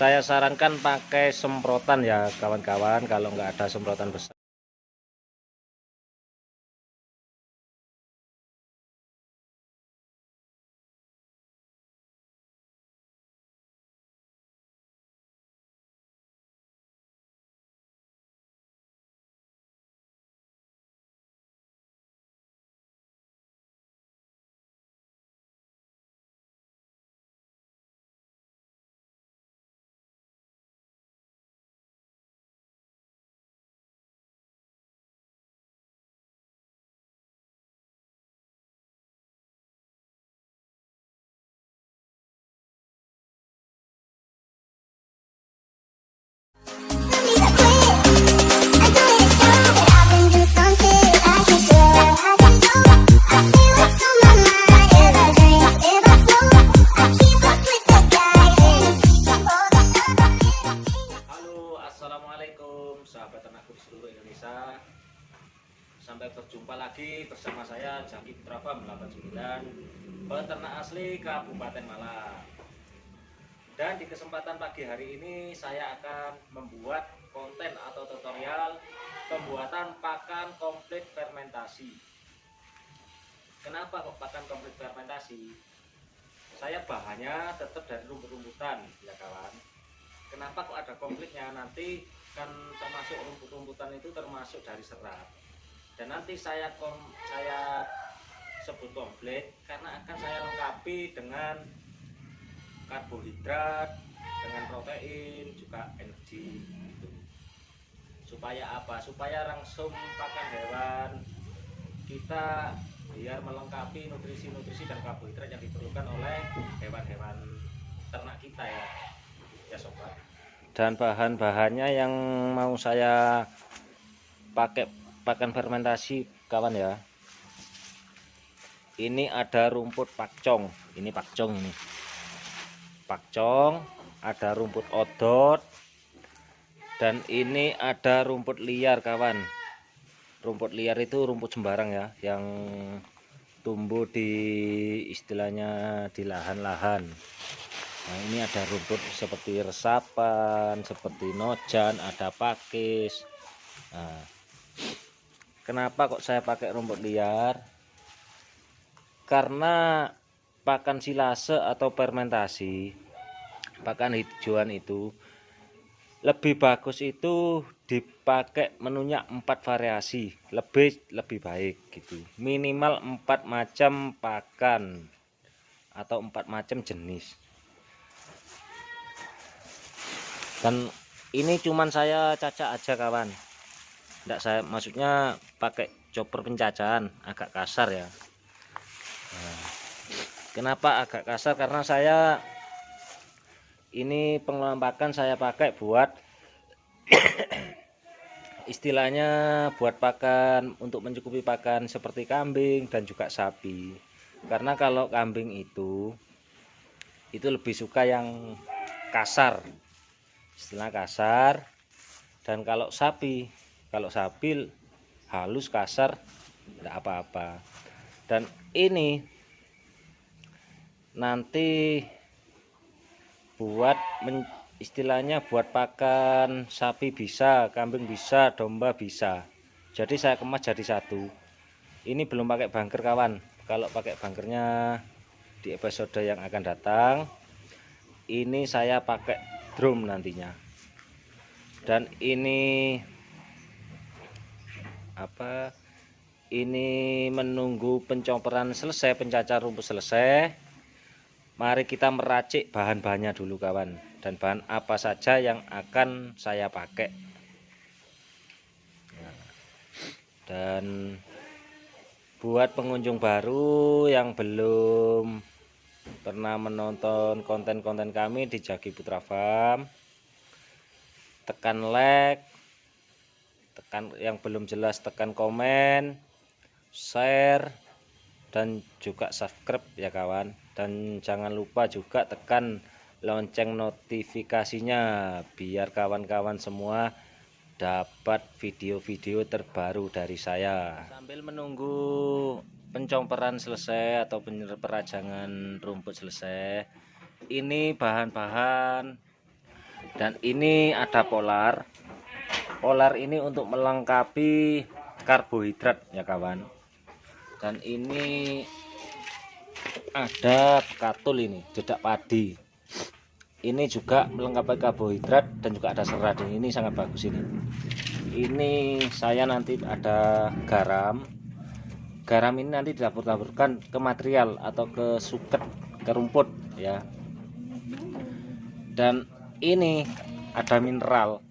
Saya sarankan pakai semprotan ya kawan-kawan, kalau nggak ada semprotan besar. Assalamualaikum sahabat ternakku di seluruh Indonesia. Sampai berjumpa lagi bersama saya Jaki Putra Farm 89, peternak asli Kabupaten Malang. Dan di kesempatan pagi hari ini saya akan membuat konten atau tutorial pembuatan pakan komplit fermentasi. Kenapa kok pakan komplit fermentasi? Saya bahannya tetap dari rumput-rumputan ya kawan. Kenapa kok ada konfliknya? Nanti kan termasuk rumput-rumputan itu termasuk dari serat. Dan nanti saya sebut komplit karena akan saya lengkapi dengan karbohidrat, dengan protein, juga energi. Supaya apa? Supaya langsung pakan hewan kita biar melengkapi nutrisi-nutrisi dan karbohidrat yang diperlukan oleh hewan-hewan ternak kita ya. Ya sobat. Dan bahan-bahannya yang mau saya pakai pakan fermentasi kawan ya, ini ada rumput pakcong, ini pakcong, ini pakcong, ada rumput odot, dan ini ada rumput liar kawan. Rumput liar itu rumput sembarang ya, yang tumbuh di istilahnya di lahan-lahan. Nah, ini ada rumput seperti resapan, seperti nojan, ada pakis. Nah, kenapa kok saya pakai rumput liar? Karena pakan silase atau fermentasi, pakan hijauan itu lebih bagus itu dipakai menunya 4 variasi, lebih baik gitu. Minimal 4 macam pakan atau 4 macam jenis. Dan ini cuman saya cacak aja kawan, enggak, saya maksudnya pakai chopper pencacahan, agak kasar ya. Nah, kenapa agak kasar? Karena saya ini pengelolaan pakan saya pakai buat istilahnya buat pakan, untuk mencukupi pakan seperti kambing dan juga sapi. Karena kalau kambing itu lebih suka yang kasar, istilah kasar, dan kalau sapi halus kasar tidak apa-apa. Dan ini nanti buat istilahnya buat pakan sapi bisa, kambing bisa, domba bisa. Jadi saya kemas jadi satu. Ini belum pakai bunker kawan. Kalau pakai bunkernya di episode yang akan datang. Ini saya pakai drum nantinya. Dan ini apa? Ini menunggu pencomperan selesai, pencacar rumput selesai. Mari kita meracik bahan-bahannya dulu kawan. Dan bahan apa saja yang akan saya pakai. Nah, dan buat pengunjung baru yang belum pernah menonton konten-konten kami di Jaki Putra Farm, tekan like, tekan yang belum jelas tekan komen, share, dan juga subscribe ya kawan. Dan jangan lupa juga tekan lonceng notifikasinya biar kawan-kawan semua dapat video-video terbaru dari saya. Sambil menunggu pencomperan selesai atau perajangan rumput selesai, ini bahan-bahan Dan ini ada polar. Polar ini untuk melengkapi karbohidrat ya kawan. Dan ini ada katul, ini jedak padi. Ini juga melengkapi karbohidrat dan juga ada serat. Ini sangat bagus ini. Ini saya nanti ada garam. Garam ini nanti ditabur-taburkan ke material atau ke suket, ke rumput ya. Dan ini ada mineral.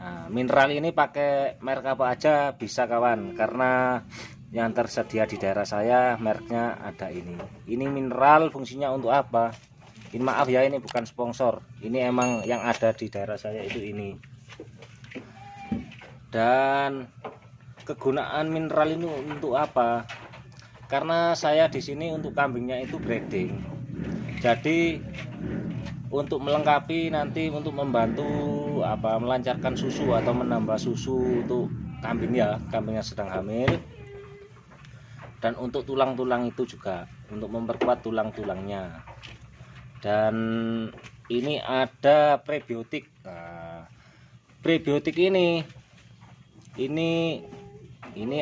Nah, mineral ini pakai merek apa aja bisa kawan, karena yang tersedia di daerah saya mereknya ada ini. Ini mineral fungsinya untuk apa? Ini maaf ya, ini bukan sponsor. Ini emang yang ada di daerah saya itu ini. Dan kegunaan mineral ini untuk apa? Karena saya di sini untuk kambingnya itu breeding. Jadi untuk melengkapi nanti untuk membantu melancarkan susu atau menambah susu untuk kambing ya, kambingnya sedang hamil. Dan untuk tulang-tulang itu juga untuk memperkuat tulang-tulangnya. Dan ini ada prebiotik. Nah, prebiotik ini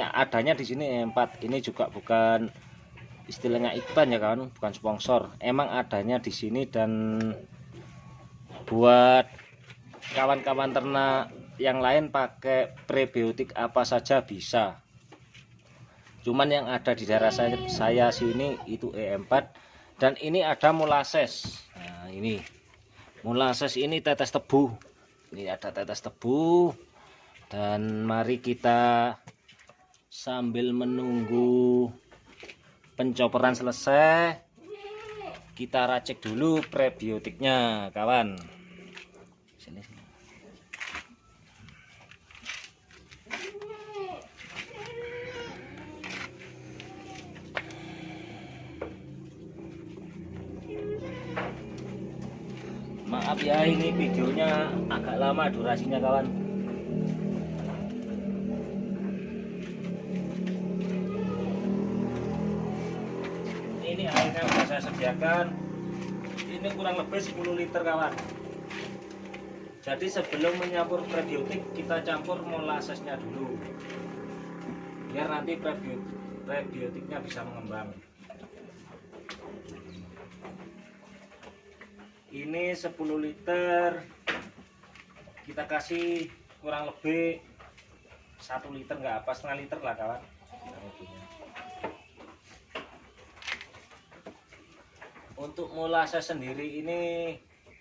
adanya di sini 4. Ini juga bukan istilahnya iklan ya kawan, bukan sponsor. Emang adanya di sini, dan buat kawan-kawan ternak yang lain pakai prebiotik apa saja bisa. Cuman yang ada di daerah saya sini itu E4. Dan ini ada molasses. Nah, ini molasses, ini tetes tebu. Ini ada tetes tebu. Dan mari kita sambil menunggu pencoperan selesai, kita racik dulu prebiotiknya kawan. Sini. Maaf ya, ini videonya agak lama durasinya kawan. Ini airnya sudah saya sediakan. Ini kurang lebih 10 liter kawan. Jadi sebelum menyampur prebiotik, kita campur molassesnya dulu, biar nanti prebiotiknya bisa mengembang. Ini 10 liter, kita kasih kurang lebih 1 liter, nggak apa, setengah liter lah kawan. Untuk molasses sendiri ini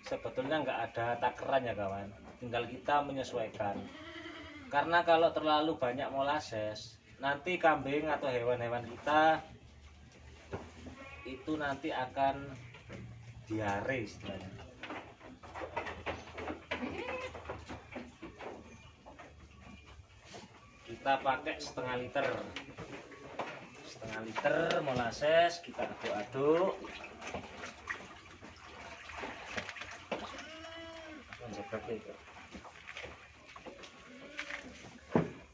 sebetulnya nggak ada takaran ya kawan, tinggal kita menyesuaikan. Karena kalau terlalu banyak molasses, nanti kambing atau hewan-hewan kita itu nanti akan diare istilahnya. Kita pakai setengah liter molasses, kita aduk-aduk.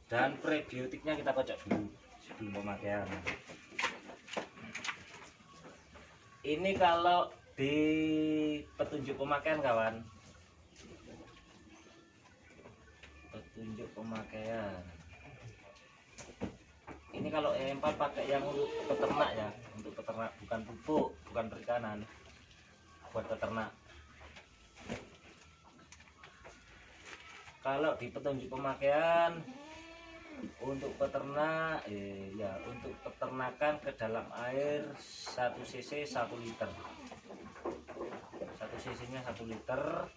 Dan prebiotiknya kita kocok dulu sebelum pemakaian. Ini kalau di petunjuk pemakaian kawan, petunjuk pemakaian ini kalau E4 pakai yang untuk peternak ya, untuk peternak, bukan pupuk, bukan perikanan, buat peternak. Kalau di petunjuk pemakaian untuk peternak ya, untuk peternakan ke dalam air 1 cc 1 liter, 1 cc nya 1 liter.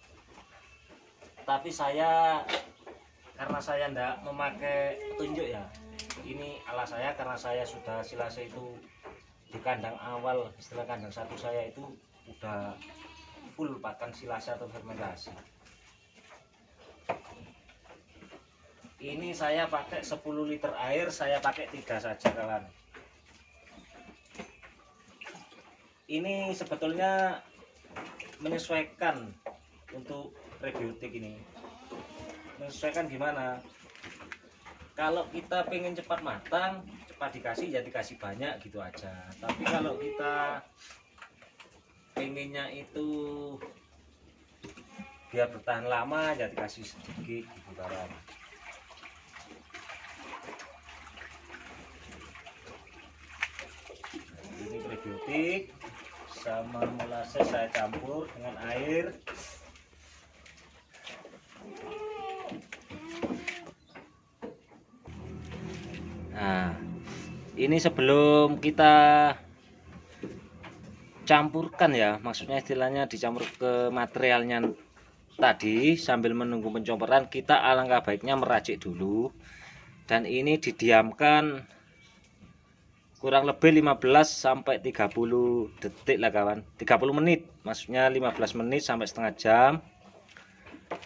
Tapi karena saya ndak memakai petunjuk ya, ini ala saya, karena saya sudah silase itu di kandang awal, istilah kandang 1 saya itu udah full pakan silase atau fermentasi. Ini saya pakai 10 liter air, saya pakai 3 saja kawan. Ini sebetulnya menyesuaikan untuk prebiotik ini. Menyesuaikan gimana? Kalau kita pengen cepat matang, cepat dikasih, ya dikasih banyak gitu aja. Tapi kalau kita pengennya itu biar bertahan lama jadi kasih sedikit gitu kawan. Ini prebiotik sama molasses saya campur dengan air. Nah, ini sebelum kita campurkan ya, maksudnya istilahnya dicampur ke materialnya tadi, sambil menunggu pencomberan kita alangkah baiknya meracik dulu. Dan ini didiamkan kurang lebih 15 sampai 30 detik lah kawan. 30 menit, maksudnya 15 menit sampai setengah jam.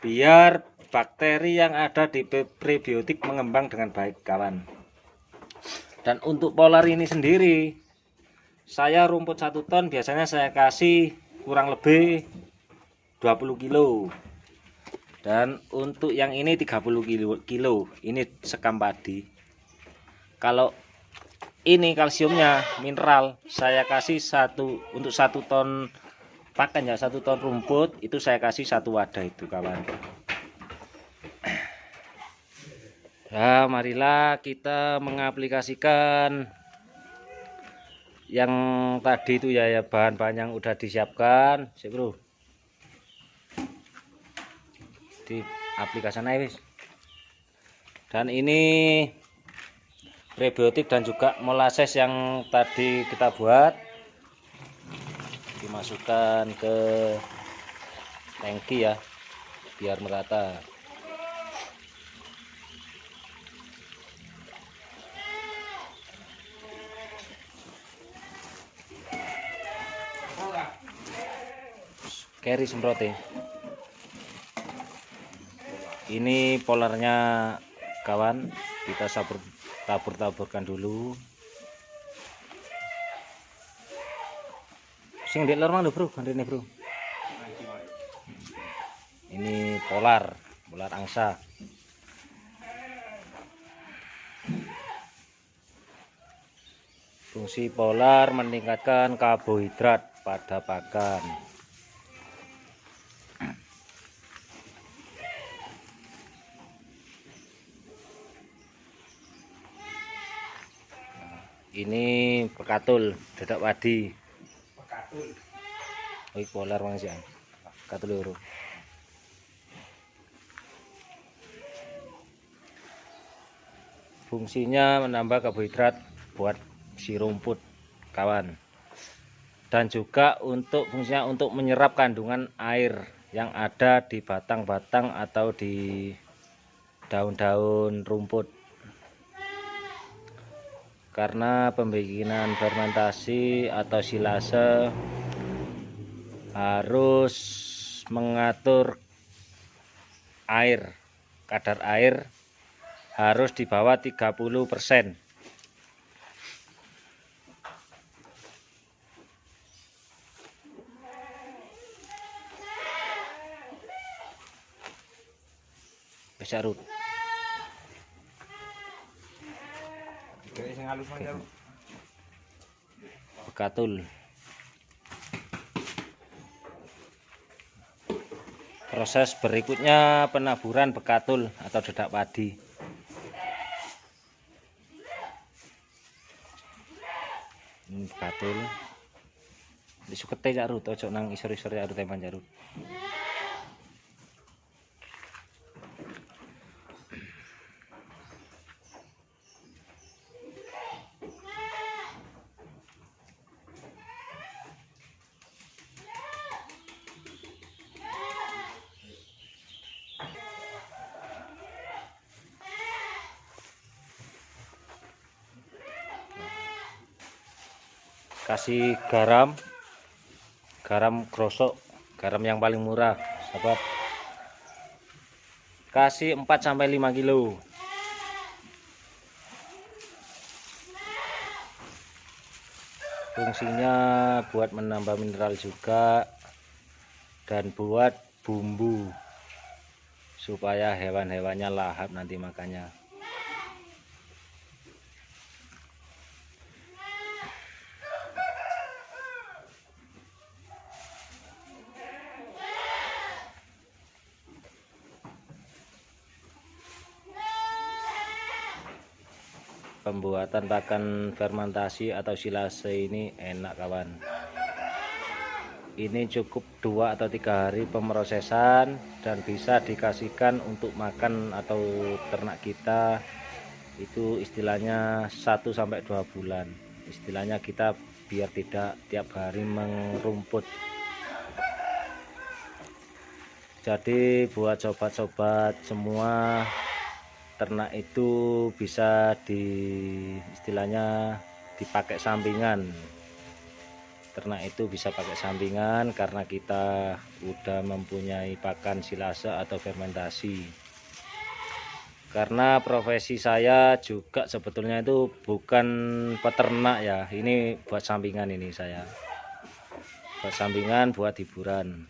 Biar bakteri yang ada di prebiotik mengembang dengan baik kawan. Dan untuk polar ini sendiri, saya rumput 1 ton biasanya saya kasih kurang lebih 20 kilo. Dan untuk yang ini 30 kilo. Ini sekam padi. Kalau ini kalsiumnya mineral saya kasih untuk 1 ton pakan ya, 1 ton rumput itu saya kasih 1 wadah itu kawan. Ya, marilah kita mengaplikasikan yang tadi itu ya, bahan-bahan yang udah disiapkan sih bro, di aplikasikan aja wis. Dan ini prebiotik dan juga molasses yang tadi kita buat dimasukkan ke tangki ya biar merata. Carry semproting. Ini polarnya kawan, kita tabur-taburkan dulu. Sing di luar mana bro, ini bro. Ini polar angsa. Fungsi polar meningkatkan karbohidrat pada pakan. Ini pekatul, dadak padi. Pekatul. Oh, polar mangsian. Pekatul loro. Fungsinya menambah karbohidrat buat si rumput kawan. Dan juga fungsinya untuk menyerap kandungan air yang ada di batang-batang atau di daun-daun rumput. Karena pembikinan fermentasi atau silase harus mengatur air, kadar air harus di bawah 30%. Bisa rut. Bekatul. Proses berikutnya penaburan bekatul atau dadak padi. Ini bekatul. Disukete cak rut, ojo nang isor-isor cak rut teman cak rut. Kasih garam grosok, garam yang paling murah sahabat. Kasih 4-5 kilo. Fungsinya buat menambah mineral juga dan buat bumbu supaya hewan-hewannya lahap nanti makannya. Pembuatan pakan fermentasi atau silase ini enak kawan. Ini cukup 2 atau 3 hari pemrosesan dan bisa dikasihkan untuk makan atau ternak kita. Itu istilahnya 1 sampai 2 bulan. Istilahnya kita biar tidak tiap hari merumput. Jadi buat sobat-sobat semua, ternak itu bisa istilahnya dipakai sampingan. Ternak itu bisa pakai sampingan karena kita udah mempunyai pakan silase atau fermentasi. Karena profesi saya juga sebetulnya itu bukan peternak ya, ini buat sampingan, ini saya buat sampingan, buat hiburan.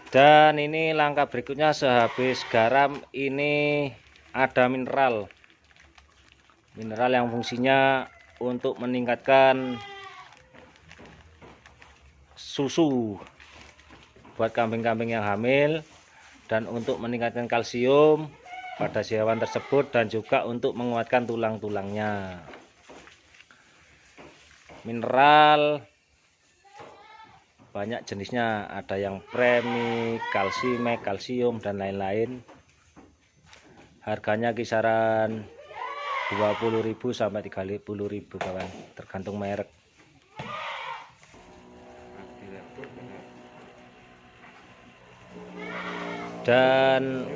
Dan ini langkah berikutnya sehabis garam, ini ada mineral yang fungsinya untuk meningkatkan susu buat kambing-kambing yang hamil, dan untuk meningkatkan kalsium pada si hewan tersebut, dan juga untuk menguatkan tulang-tulangnya. Mineral banyak jenisnya, ada yang premi, kalsimek, kalsium dan lain-lain. Harganya kisaran 20.000 sampai 30.000 kawan, tergantung merek. Dan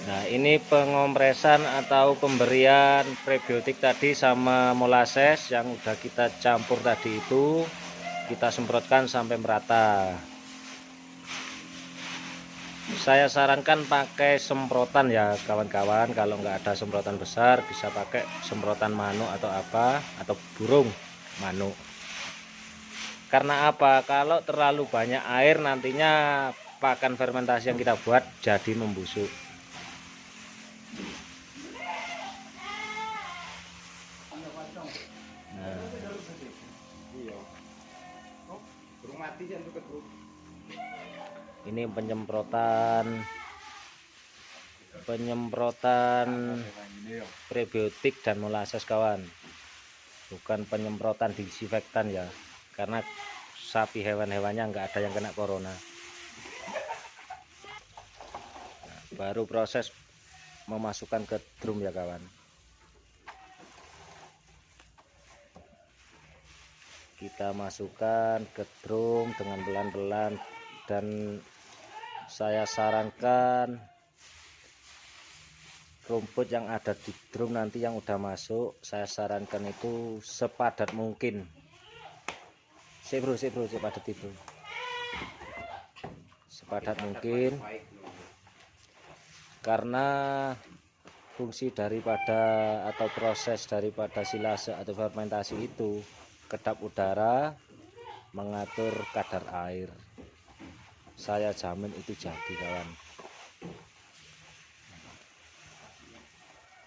nah, ini pengompresan atau pemberian prebiotik tadi sama molasses yang udah kita campur tadi, itu kita semprotkan sampai merata. Saya sarankan pakai semprotan ya kawan-kawan. Kalau nggak ada semprotan besar, bisa pakai semprotan manuk atau apa, atau burung manuk. Karena apa? Kalau terlalu banyak air, nantinya pakan fermentasi yang kita buat jadi membusuk. Ini penyemprotan prebiotik dan molasses kawan, bukan penyemprotan disinfektan ya, karena sapi hewan-hewannya nggak ada yang kena corona. Nah, baru proses memasukkan ke drum ya kawan. Kita masukkan ke drum dengan pelan-pelan, dan saya sarankan rumput yang ada di drum nanti yang udah masuk, saya sarankan itu sepadat mungkin. Sepadat itu, sepadat mungkin, karena fungsi daripada atau proses daripada silase atau fermentasi itu kedap udara, mengatur kadar air. Saya jamin itu jadi kawan.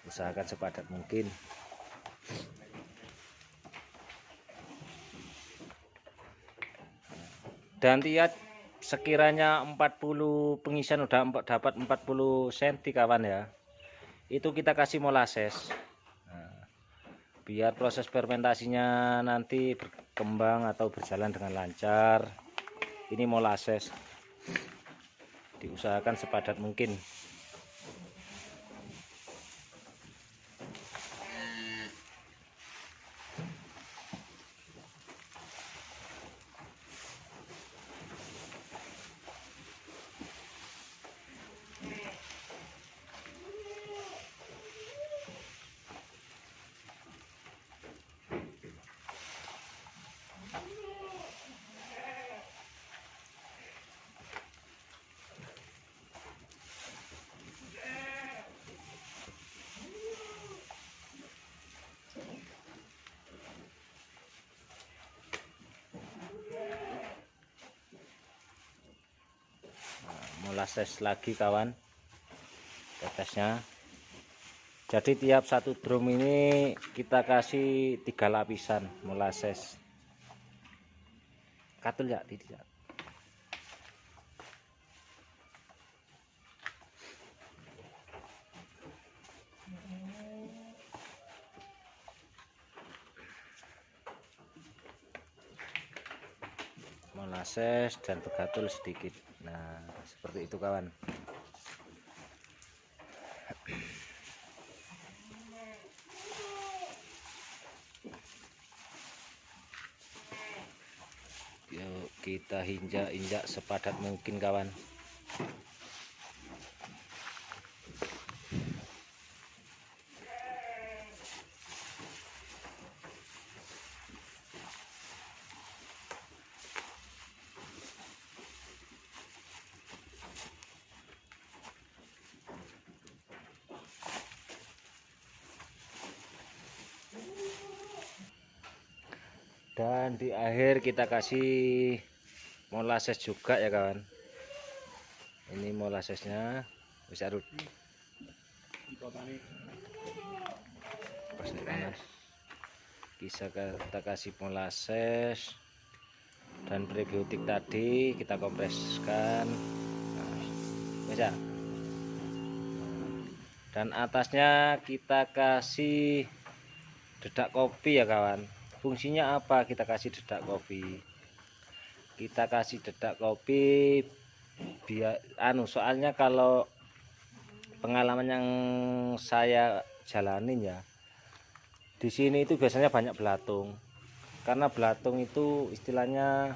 Usahakan sepadat mungkin. Dan tiap sekiranya 40 pengisian udah dapat 40 cm kawan ya, itu kita kasih molasses. Nah, biar proses fermentasinya nanti berkembang atau berjalan dengan lancar, ini molasses diusahakan sepadat mungkin. Molasses lagi kawan, tetesnya. Jadi tiap satu drum ini kita kasih 3 lapisan molasses. Katul ya, tidak. molases dan begatul sedikit. Nah, seperti itu kawan. Yuk kita injak sepadat mungkin kawan. Dan di akhir kita kasih molases juga ya kawan. Ini molasesnya bisa rut. Pas panas. Kita kasih molases dan prebiotik tadi kita kompreskan. Nah, bisa. Dan atasnya kita kasih dedak kopi ya kawan. Fungsinya apa kita kasih dedak kopi? Kita kasih dedak kopi biar soalnya kalau pengalaman yang saya jalanin ya, di sini itu biasanya banyak belatung. Karena belatung itu istilahnya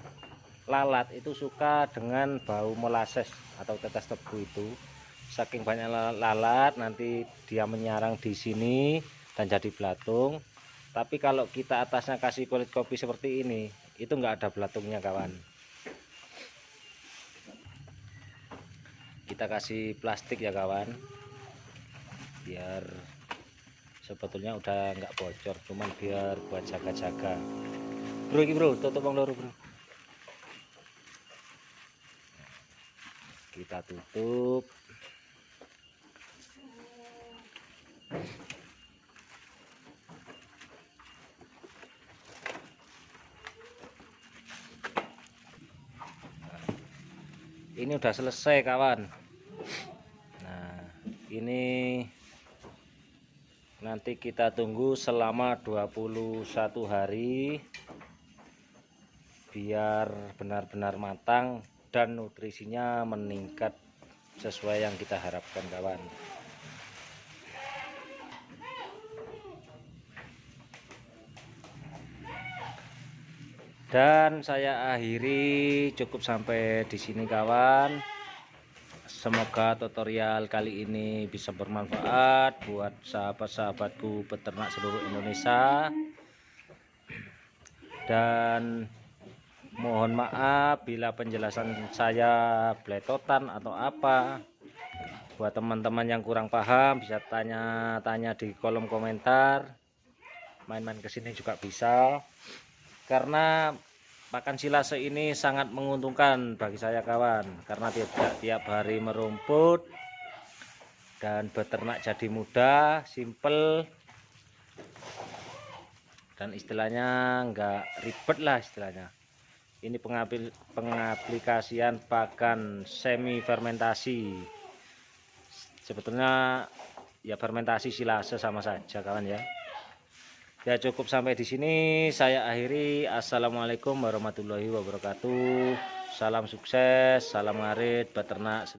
lalat itu suka dengan bau molases atau tetes tebu itu. Saking banyak lalat nanti dia menyarang di sini dan jadi belatung. Tapi kalau kita atasnya kasih kulit kopi seperti ini, itu enggak ada belatungnya kawan. Kita kasih plastik ya kawan, biar sebetulnya udah enggak bocor, cuman biar buat jaga-jaga. Bro, ini bro, tutup bang loro bro. Kita tutup. Ini udah selesai kawan. Nah, ini nanti kita tunggu selama 21 hari biar benar-benar matang dan nutrisinya meningkat sesuai yang kita harapkan kawan. Dan saya akhiri cukup sampai di sini kawan. Semoga tutorial kali ini bisa bermanfaat buat sahabat-sahabatku peternak seluruh Indonesia. Dan mohon maaf bila penjelasan saya beletotan atau apa. Buat teman-teman yang kurang paham bisa tanya-tanya di kolom komentar. Main-main kesini juga bisa. Karena pakan silase ini sangat menguntungkan bagi saya kawan, karena tidak tiap hari merumput dan beternak jadi mudah, simple, dan istilahnya enggak ribet lah istilahnya. Ini pengaplikasian pakan semi fermentasi. Sebetulnya ya fermentasi silase sama saja kawan ya. Ya cukup sampai di sini saya akhiri. Assalamualaikum warahmatullahi wabarakatuh. Salam sukses, salam ngarit beternak.